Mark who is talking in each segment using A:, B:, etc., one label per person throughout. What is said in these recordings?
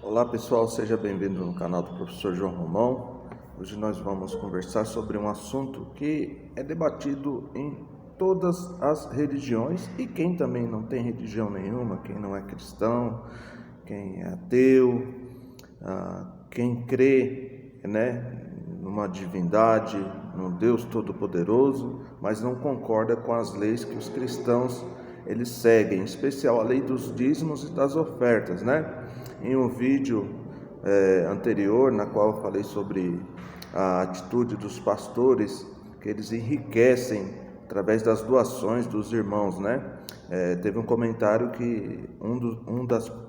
A: Olá pessoal, seja bem-vindo no canal do professor João Romão. Hoje nós vamos conversar sobre um assunto que é debatido em todas as religiões e quem também não tem religião nenhuma, quem não é cristão, quem é ateu, quem crê, numa divindade, num Deus Todo-Poderoso, mas não concorda com as leis que os cristãos eles seguem, em especial a lei dos dízimos e das ofertas, Em um vídeo anterior, na qual eu falei sobre a atitude dos pastores, que eles enriquecem através das doações dos irmãos, teve um comentário que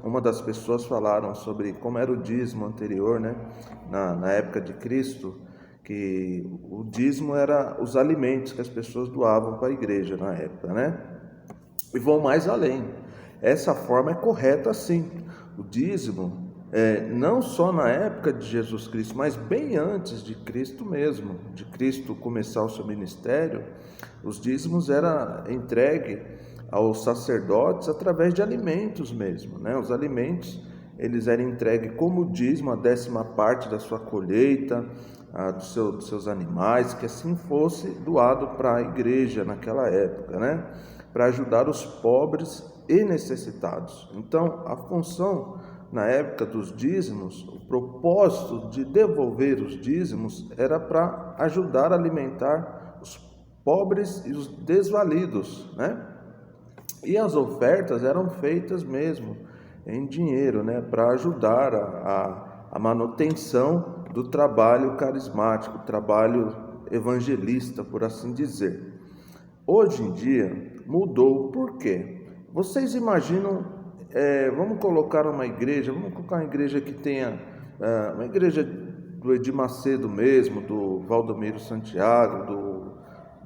A: uma das pessoas falaram sobre como era o dízimo anterior, na época de Cristo, que o dízimo era os alimentos que as pessoas doavam para a igreja na época, E vão mais além. Essa forma é correta sim. O dízimo, não só na época de Jesus Cristo, mas bem antes de Cristo mesmo, de Cristo começar o seu ministério, os dízimos eram entregues aos sacerdotes através de alimentos mesmo, Os alimentos, eles eram entregues como dízimo, a 10ª parte da sua colheita, dos seus animais, que assim fosse doado para a igreja naquela época, para ajudar os pobres e necessitados. Então, a função na época dos dízimos, o propósito de devolver os dízimos era para ajudar a alimentar os pobres e os desvalidos, E as ofertas eram feitas mesmo em dinheiro, para ajudar a manutenção do trabalho carismático, trabalho evangelista, por assim dizer. Hoje em dia mudou. Por quê? Vocês imaginam, vamos colocar uma igreja que tenha, uma igreja do Edir Macedo mesmo, do Valdomiro Santiago,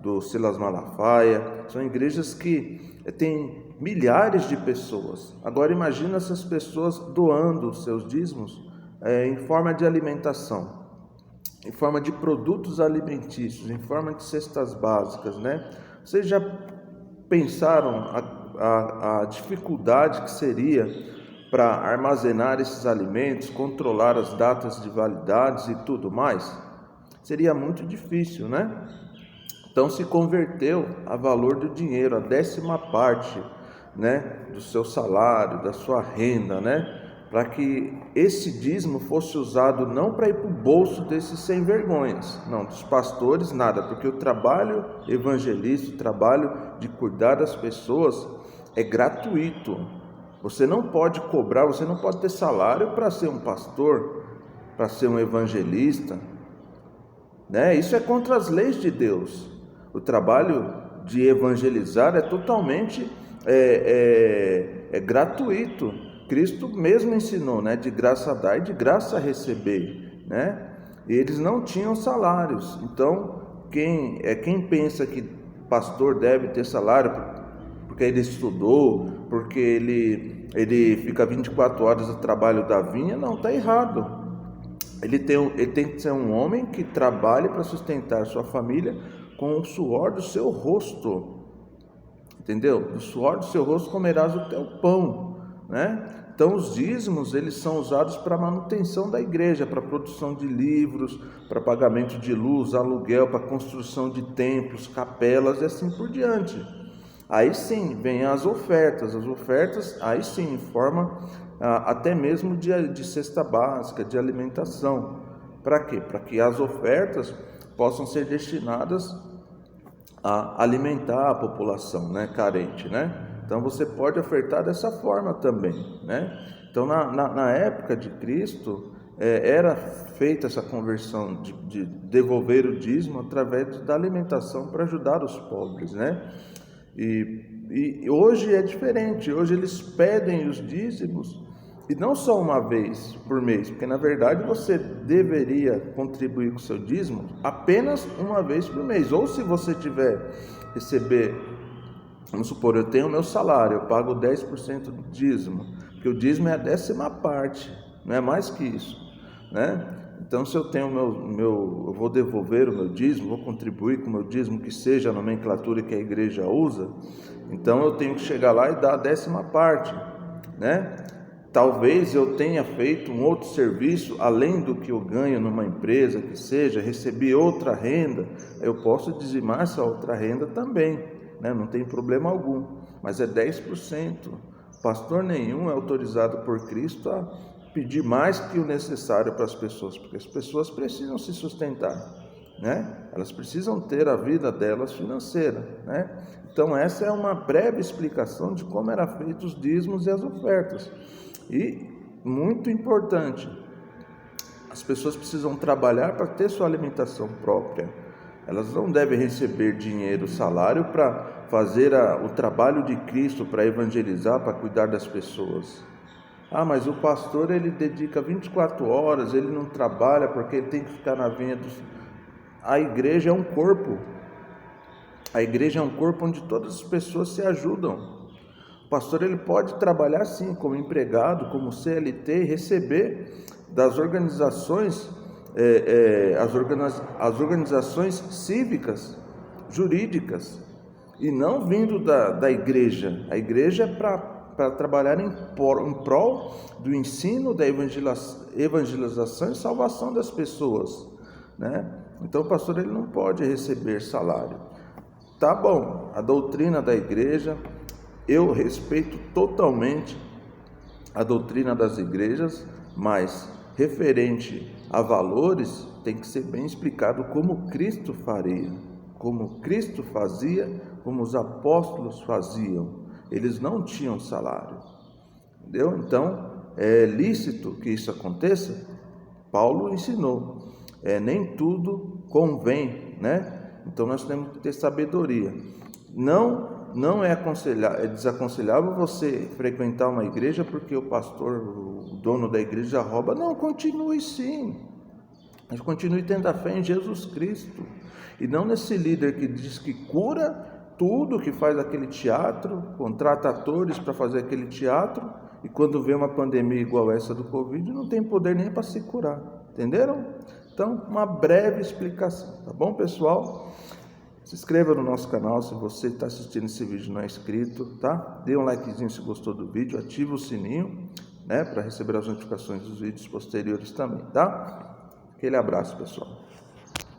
A: do Silas Malafaia, são igrejas que têm milhares de pessoas. Agora imagina essas pessoas doando os seus dízimos em forma de alimentação, em forma de produtos alimentícios, em forma de cestas básicas, Vocês já pensaram a dificuldade que seria para armazenar esses alimentos, controlar as datas de validade e tudo mais? Seria muito difícil, Então se converteu a valor do dinheiro, a 10ª parte, do seu salário, da sua renda, para que esse dízimo fosse usado não para ir para o bolso desses sem vergonhas, não, dos pastores nada, porque o trabalho evangelista, o trabalho de cuidar das pessoas é gratuito. Você não pode cobrar, você não pode ter salário para ser um pastor, para ser um evangelista, Isso é contra as leis de Deus. O trabalho de evangelizar é totalmente gratuito. Cristo mesmo ensinou, de graça dar e de graça receber, E eles não tinham salários. Então, quem pensa que pastor deve ter salário porque ele estudou, porque ele fica 24 horas no trabalho da vinha, não, está errado. Ele tem que ser um homem que trabalhe para sustentar sua família com o suor do seu rosto, entendeu? Do suor do seu rosto comerás o teu pão, Então os dízimos, eles são usados para a manutenção da igreja, para a produção de livros, para pagamento de luz, aluguel, para construção de templos, capelas e assim por diante. Aí sim, vem as ofertas, aí sim, em forma até mesmo de cesta básica, de alimentação. Para quê? Para que as ofertas possam ser destinadas a alimentar a população, carente, Então você pode ofertar dessa forma também, Então na época de Cristo era feita essa conversão de devolver o dízimo através da alimentação para ajudar os pobres, E hoje é diferente. Hoje eles pedem os dízimos e não só uma vez por mês, porque na verdade você deveria contribuir com o seu dízimo apenas uma vez por mês. Ou se você receber, vamos supor, eu tenho o meu salário, eu pago 10% do dízimo, porque o dízimo é a 10ª parte, não é mais que isso, Então se eu tenho eu vou devolver o meu dízimo, vou contribuir com o meu dízimo, que seja a nomenclatura que a igreja usa, então eu tenho que chegar lá e dar a 10ª parte, talvez eu tenha feito um outro serviço, além do que eu ganho numa empresa, que seja, recebi outra renda, eu posso dizimar essa outra renda também, né? Não tem problema algum, mas é 10%. Pastor nenhum é autorizado por Cristo a pedir mais que o necessário para as pessoas, porque as pessoas precisam se sustentar, né? Elas precisam ter a vida delas financeira, né? Então essa é uma breve explicação de como era feito os dízimos e as ofertas. E muito importante, as pessoas precisam trabalhar para ter sua alimentação própria. Elas não devem receber dinheiro, salário para fazer o trabalho de Cristo, para evangelizar, para cuidar das pessoas. Ah, mas o pastor ele dedica 24 horas, ele não trabalha porque ele tem que ficar na vinha dos... A igreja é um corpo. A igreja é um corpo onde todas as pessoas se ajudam. O pastor ele pode trabalhar sim como empregado, como CLT, e receber das organizações, as organizações cívicas, jurídicas, e não vindo da igreja. A igreja é para trabalhar em prol do ensino, da evangelização e salvação das pessoas, né? Então o pastor ele não pode receber salário. Tá bom, a doutrina da igreja, eu respeito totalmente a doutrina das igrejas, mas referente a valores tem que ser bem explicado como Cristo faria, como Cristo fazia, como os apóstolos faziam. Eles não tinham salário, entendeu? Então é lícito que isso aconteça. Paulo ensinou, nem tudo convém, né? Então nós temos que ter sabedoria. Não é desaconselhável você frequentar uma igreja porque o pastor, o dono da igreja rouba. Não, continue sim. Mas continue tendo a fé em Jesus Cristo. E não nesse líder que diz que cura tudo, que faz aquele teatro, contrata atores para fazer aquele teatro, e quando vê uma pandemia igual essa do Covid, não tem poder nem para se curar. Entenderam? Então, uma breve explicação, tá bom, pessoal? Se inscreva no nosso canal se você está assistindo esse vídeo e não é inscrito, tá? Dê um likezinho se gostou do vídeo, ative o sininho, né, para receber as notificações dos vídeos posteriores também, tá? Aquele abraço, pessoal.